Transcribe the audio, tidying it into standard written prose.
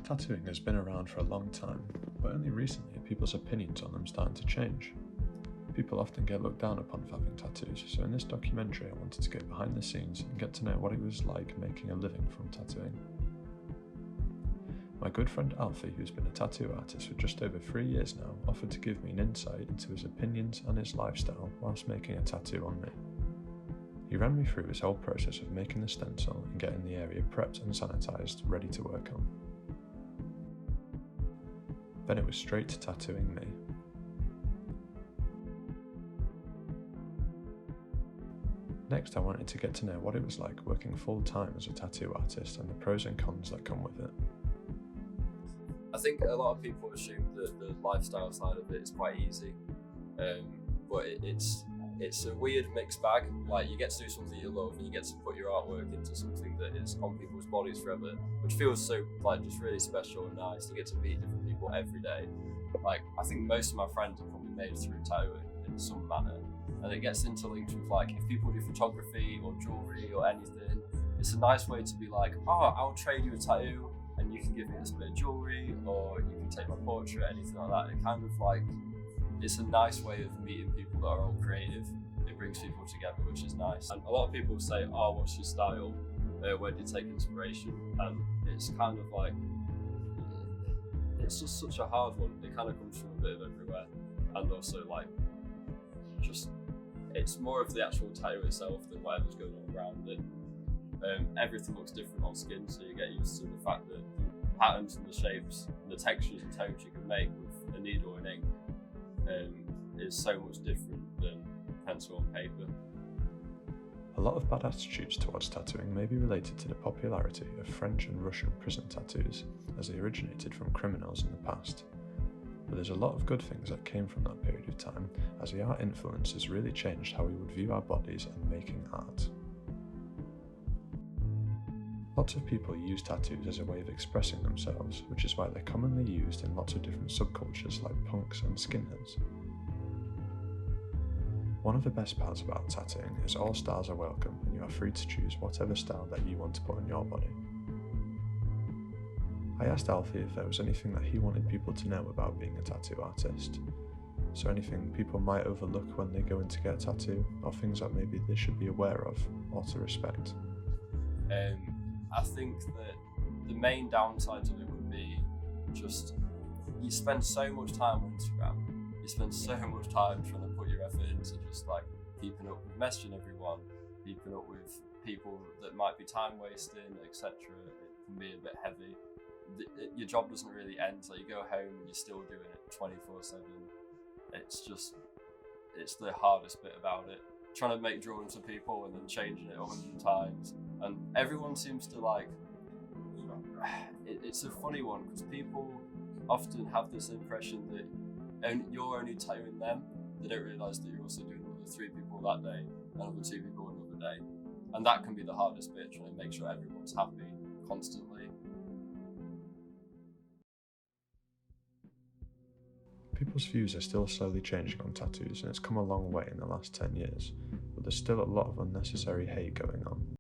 Tattooing has been around for a long time, but only recently are people's opinions on them starting to change. People often get looked down upon for having tattoos, so in this documentary I wanted to get behind the scenes and get to know what it was like making a living from tattooing. My good friend Alfie, who's been a tattoo artist for just over 3 years now, offered to give me an insight into his opinions and his lifestyle whilst making a tattoo on me. He ran me through his whole process of making the stencil and getting the area prepped and sanitised, ready to work on. Then it was straight to tattooing me. Next I wanted to get to know what it was like working full time as a tattoo artist and the pros and cons that come with it. I think a lot of people assume that the lifestyle side of it is quite easy, but it's a weird mixed bag. Like, you get to do something you love and you get to put your artwork into something that is on people's bodies forever, which feels so just really special and nice. You get to meet different people every day. Like, I think most of my friends are probably made through tattooing in some manner, and it gets interlinked with, like, if people do photography or jewellery or anything, it's a nice way to be like, oh, I'll trade you a tattoo and you can give me this bit of jewellery, or you can take my portrait, anything like that. It kind of like, it's a nice way of meeting people that are all creative. It brings people together, which is nice. And a lot of people say, oh, what's your style? Where do you take inspiration? And it's kind of like, it's just such a hard one. It kind of comes from a bit of everywhere. And also, like, just, it's more of the actual tattoo itself than whatever's going on around it. Everything looks different on skin, so you get used to the fact that the patterns and the shapes and the textures and tones you can make with a needle and ink is so much different than pencil and paper. A lot of bad attitudes towards tattooing may be related to the popularity of French and Russian prison tattoos, as they originated from criminals in the past. But there's a lot of good things that came from that period of time, as the art influence has really changed how we would view our bodies and making art. Lots of people use tattoos as a way of expressing themselves, which is why they're commonly used in lots of different subcultures like punks and skinheads. One of the best parts about tattooing is all styles are welcome and you are free to choose whatever style that you want to put on your body. I asked Alfie if there was anything that he wanted people to know about being a tattoo artist. So anything people might overlook when they go in to get a tattoo, or things that maybe they should be aware of or to respect. I think that the main downsides of it would be just, you spend so much time on Instagram, you spend so much time trying to put your effort into just like keeping up with messaging everyone, keeping up with people that might be time wasting, etc. It can be a bit heavy. Your job doesn't really end, so you go home and you're still doing it 24/7. It's the hardest bit about it. Trying to make drawings for people and then changing it 100 times. And everyone seems to like, it's a funny one because people often have this impression that you're only tattooing them. They don't realise that you're also doing other 3 people that day and other 2 people another day. And that can be the hardest bit, trying to make sure everyone's happy constantly. People's views are still slowly changing on tattoos, and it's come a long way in the last 10 years, but there's still a lot of unnecessary hate going on.